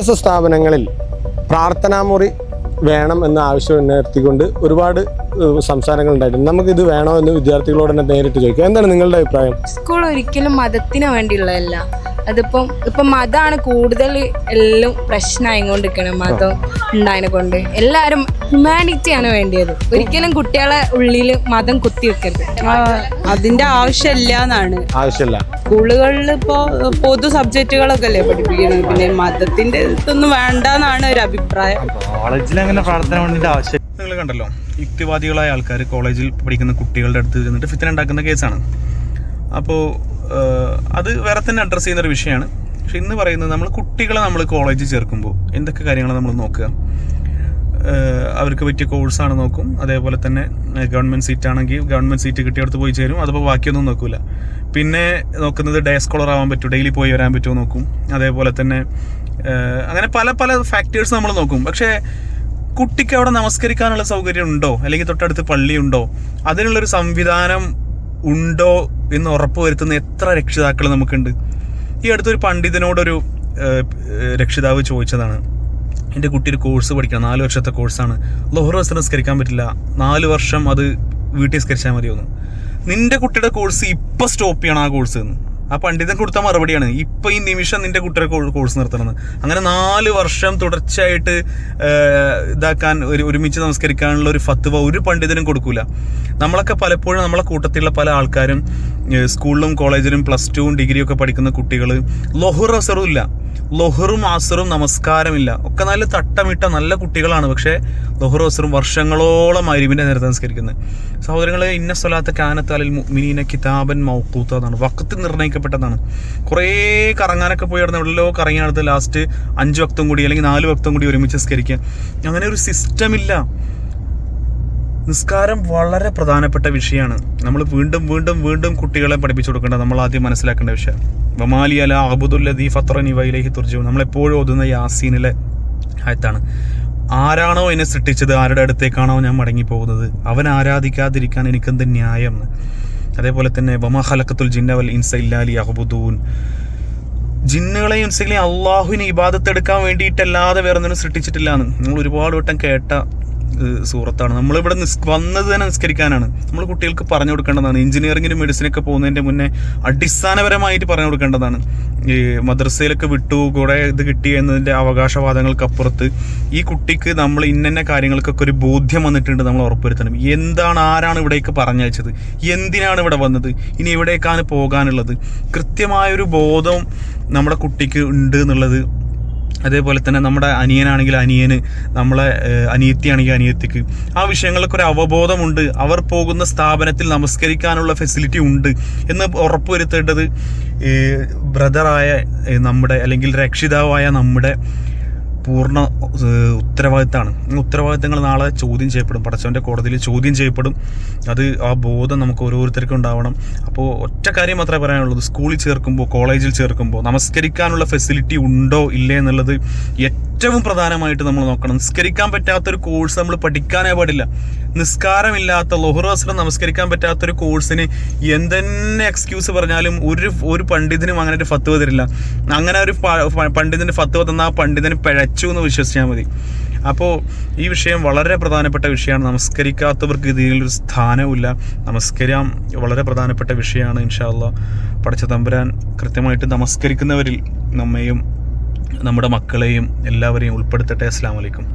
വിദ്യാഭ്യാസ സ്ഥാപനങ്ങളിൽ പ്രാർത്ഥനാമുറി വേണം എന്ന ആവശ്യം ഉയർത്തിക്കൊണ്ട് ഒരുപാട് സംസാരങ്ങൾ ഉണ്ടായിട്ടുണ്ട്. നമുക്കിത് വേണോ എന്ന് വിദ്യാർത്ഥികളോട് തന്നെ നേരിട്ട് ചോദിക്കാം. എന്താണ് നിങ്ങളുടെ അഭിപ്രായം? സ്കൂൾ ഒരിക്കലും മതത്തിന് വേണ്ടിയുള്ളതല്ല. ഇപ്പം മതമാണ് കൂടുതൽ എല്ലാം പ്രശ്നമായിക്കൊണ്ടിരിക്കണം. മതം ഉണ്ടായതിനെ കൊണ്ട് എല്ലാവരും ഹ്യൂമാനിറ്റിയാണ് വേണ്ടിയത്. ഒരിക്കലും കുട്ടികളെ ഉള്ളിൽ മതം കുത്തിവെക്കരുത്. അതിന്റെ ആവശ്യമില്ല എന്നാണ്. ആവശ്യമില്ല. സ്കൂളുകളിൽ ഇപ്പോൾ പൊതു സബ്ജക്റ്റുകളൊക്കെ അല്ലേ പഠിപ്പിക്കുന്നത്. പിന്നെ മതത്തിന്റെ ഇതൊന്നും വേണ്ടെന്നാണ് ഒരു അഭിപ്രായം. കോളേജിൽ അങ്ങനെ പ്രാർത്ഥന വേണ്ടിയിട്ട് ആവശ്യം. നിങ്ങൾ കണ്ടല്ലോ, യുക്തിവാദികളായ ആൾക്കാർ കോളേജിൽ പഠിക്കുന്ന കുട്ടികളുടെ അടുത്ത് ചെന്നിട്ട് ഫിത്ന ഉണ്ടാക്കുന്ന കേസാണ്. അപ്പോൾ അത് വേറെ തന്നെ അഡ്രസ്സ് ചെയ്യുന്നൊരു വിഷയമാണ്. പക്ഷെ ഇന്ന് പറയുന്നത് നമ്മൾ കുട്ടികളെ നമ്മൾ കോളേജിൽ ചേർക്കുമ്പോൾ എന്തൊക്കെ കാര്യങ്ങൾ നമ്മൾ നോക്കുക. അവർക്ക് പറ്റിയ കോഴ്സാണ് നോക്കും. അതേപോലെ തന്നെ ഗവൺമെൻറ് സീറ്റ് ആണെങ്കിൽ ഗവൺമെൻറ് സീറ്റ് കിട്ടിയടുത്ത് പോയി ചേരും. അതിപ്പോൾ ബാക്കിയൊന്നും നോക്കില്ല. പിന്നെ നോക്കുന്നത് ഡേ സ്കോളർ ആവാൻ പറ്റുമോ, ഡെയിലി പോയി വരാൻ പറ്റുമോ നോക്കും. അതേപോലെ തന്നെ അങ്ങനെ പല പല ഫാക്ടേഴ്സ് നമ്മൾ നോക്കും. പക്ഷേ കുട്ടിക്ക് അവിടെ നമസ്കരിക്കാനുള്ള സൗകര്യം ഉണ്ടോ, അല്ലെങ്കിൽ തൊട്ടടുത്ത് പള്ളിയുണ്ടോ, അതിനുള്ളൊരു സംവിധാനം ഉണ്ടോ എന്ന് ഉറപ്പ് വരുത്തുന്ന എത്ര രക്ഷിതാക്കൾ നമുക്കുണ്ട്. ഈ അടുത്തൊരു പണ്ഡിതനോടൊരു രക്ഷിതാവ് ചോദിച്ചതാണ്, എൻ്റെ കുട്ടി ഒരു കോഴ്സ് പഠിക്കണം, 4 വർഷത്തെ കോഴ്സാണ്, ളുഹർ അസ്ർ നിസ്കരിക്കാൻ പറ്റില്ല, 4 വർഷം അത് വീട്ടിൽ നിസ്കരിച്ചാൽ മതിയൊന്നും. നിന്റെ കുട്ടിയുടെ കോഴ്സ് ഇപ്പം സ്റ്റോപ്പ് ചെയ്യണം ആ കോഴ്സ് എന്ന്. ആ പണ്ഡിതൻ കൊടുത്ത മറുപടിയാണ്, ഇപ്പം ഈ നിമിഷം നിന്റെ കുട്ടിയുടെ കോഴ്സ് നിർത്തണമെന്ന്. അങ്ങനെ 4 വർഷം തുടർച്ചയായിട്ട് ഇതാക്കാൻ ഒരുമിച്ച് നമസ്കരിക്കാനുള്ള ഒരു ഫത്വ ഒരു പണ്ഡിതനും കൊടുക്കൂല. നമ്മളൊക്കെ പലപ്പോഴും നമ്മളെ കൂട്ടത്തിലുള്ള പല ആൾക്കാരും സ്കൂളിലും കോളേജിലും +2 ഡിഗ്രിയൊക്കെ പഠിക്കുന്ന കുട്ടികൾ ളുഹർ അസ്റും ഇല്ല, ളുഹറും അസ്റും നമസ്കാരമില്ല, ഒക്കെ നല്ല തട്ടമിട്ട നല്ല കുട്ടികളാണ്. പക്ഷേ ളുഹർ അസ്റും വർഷങ്ങളോളം മഗ്‌രിബിന്റെ നേരത്തെ നമസ്കരിക്കുന്നത്. സഹോദരങ്ങളെ, ഇന്ന സ്വലാത്ത കാനത്ത് അലൽ മുഅ്മിനീന കിതാബൻ മൗഖൂത എന്നാണ്, വഖത്ത് നിർണ്ണയിക്കപ്പെട്ടതാണ്. കുറേ കറങ്ങാനൊക്കെ പോയി നടന്ന എവിടെയോ കറങ്ങിയെടുത്ത് ലാസ്റ്റ് 5 വക്തും കൂടി അല്ലെങ്കിൽ 4 വക്തും കൂടി ഒരുമിച്ച് നിസ്കരിക്കുക. അങ്ങനെ ഒരു സിസ്റ്റം ഇല്ല. നിസ്കാരം വളരെ പ്രധാനപ്പെട്ട വിഷയമാണ്. നമ്മൾ വീണ്ടും വീണ്ടും വീണ്ടും കുട്ടികളെ പഠിപ്പിച്ചു കൊടുക്കേണ്ടത് നമ്മൾ ആദ്യം മനസ്സിലാക്കേണ്ട വിഷയം. വമാലി അല അഅ്ബുദുല്ലദീ ഫത്തറനി വഇലൈഹി തുർജഊൻ, നമ്മളെപ്പോഴും ഓതുന്ന യാസീനിലെ ആയത്താണ്. ആരാണോ എന്നെ സൃഷ്ടിച്ചത്, ആരുടെ അടുത്തേക്കാണോ ഞാൻ മടങ്ങിപ്പോകുന്നത്, അവൻ ആരാധിക്കാതിരിക്കാൻ എനിക്കെന്ത് ന്യായം. അതേപോലെ തന്നെ വമാ ഖലഖത്തുൽ ജിന്ന വൽ ഇൻസ ഇല്ലാ ലിയഅ്ബുദൂൻ, ജിന്നുകളെയും ഇൻസുകളെയും അള്ളാഹുവിനെ ഇബാദത്ത് എടുക്കാൻ വേണ്ടിയിട്ടല്ലാതെ വേറെ ഒന്നിനും സൃഷ്ടിച്ചിട്ടില്ല എന്ന് നമ്മൾ ഒരുപാട് വട്ടം കേട്ട സൂറത്താണ്. നമ്മളിവിടെ വന്നത് തന്നെ നിസ്കരിക്കാനാണ്. നമ്മൾ കുട്ടികൾക്ക് പറഞ്ഞു കൊടുക്കേണ്ടതാണ്. എഞ്ചിനീയറിങ്ങിനും മെഡിസിനൊക്കെ പോകുന്നതിൻ്റെ മുന്നേ അടിസ്ഥാനപരമായിട്ട് പറഞ്ഞു കൊടുക്കേണ്ടതാണ്. ഈ മദ്രസയിലൊക്കെ വിട്ടു കൂടെ ഇത് കിട്ടി എന്നതിൻ്റെ അവകാശവാദങ്ങൾക്കപ്പുറത്ത് ഈ കുട്ടിക്ക് നമ്മൾ ഇന്ന കാര്യങ്ങൾക്കൊക്കെ ഒരു ബോധ്യം വന്നിട്ടുണ്ട് നമ്മൾ ഉറപ്പുവരുത്തണം. എന്താണ്, ആരാണ് ഇവിടേക്ക് പറഞ്ഞയച്ചത്, എന്തിനാണ് ഇവിടെ വന്നത്, ഇനി എവിടേക്കാണ് പോകാനുള്ളത്, കൃത്യമായൊരു ബോധം നമ്മുടെ കുട്ടിക്ക് ഉണ്ട് എന്നുള്ളത്. അതേപോലെ തന്നെ നമ്മുടെ അനിയനാണെങ്കിൽ അനിയന്, നമ്മളെ അനിയത്തിയാണെങ്കിൽ അനിയത്തിക്ക് ആ വിഷയങ്ങൾക്ക് ഒരു അവബോധമുണ്ട്. അവർ പോകുന്ന സ്ഥാപനത്തിൽ നമസ്കരിക്കാനുള്ള ഫെസിലിറ്റി ഉണ്ട് എന്ന് ഉറപ്പുവരുത്തേണ്ടത് ബ്രദറായ നമ്മുടെ അല്ലെങ്കിൽ രക്ഷിതാവായ നമ്മുടെ പൂർണ്ണ ഉത്തരവാദിത്തമാണ്. ഉത്തരവാദിത്തങ്ങൾ നാളെ ചോദ്യം ചെയ്യപ്പെടും, പടച്ചവൻ്റെ കോടതിയിൽ ചോദ്യം ചെയ്യപ്പെടും. അത് ആ ബോധം നമുക്ക് ഓരോരുത്തർക്കും ഉണ്ടാവണം. അപ്പോൾ ഒറ്റ കാര്യം മാത്രമേ പറയാനുള്ളൂ, സ്കൂളിൽ ചേർക്കുമ്പോൾ കോളേജിൽ ചേർക്കുമ്പോൾ നമസ്കരിക്കാനുള്ള ഫെസിലിറ്റി ഉണ്ടോ ഇല്ലേ എന്നുള്ളത് ഏറ്റവും പ്രധാനമായിട്ട് നമ്മൾ നോക്കണം. നിസ്കരിക്കാൻ പറ്റാത്തൊരു കോഴ്സ് നമ്മൾ പഠിക്കാനേ പാടില്ല. നിസ്കാരമില്ലാത്ത ളുഹർ അസ്ർ നമസ്കരിക്കാൻ പറ്റാത്തൊരു കോഴ്സിന് എന്തെന്നെ എക്സ്ക്യൂസ് പറഞ്ഞാലും ഒരു പണ്ഡിതനും അങ്ങനെ ഒരു ഫത്വ തരില്ല. അങ്ങനെ ഒരു പണ്ഡിതന് ഫത്വ തന്നാൽ ആ പണ്ഡിതന് പിഴച്ചു എന്ന് വിശ്വസിച്ചാൽ മതി. അപ്പോൾ ഈ വിഷയം വളരെ പ്രധാനപ്പെട്ട വിഷയമാണ്. നമസ്കരിക്കാത്തവർക്ക് ഇതിലൊരു സ്ഥാനവുമില്ല. നമസ്കരിക്കാൻ വളരെ പ്രധാനപ്പെട്ട വിഷയമാണ്. ഇൻഷാ അല്ലാഹ് പടച്ച തമ്പുരാൻ കൃത്യമായിട്ട് നമസ്കരിക്കുന്നവരിൽ നമ്മെയും നമ്മുടെ മക്കളെയും എല്ലാവരെയും ഉൾപ്പെടുത്തട്ടെ. അസ്സലാമു അലൈക്കും.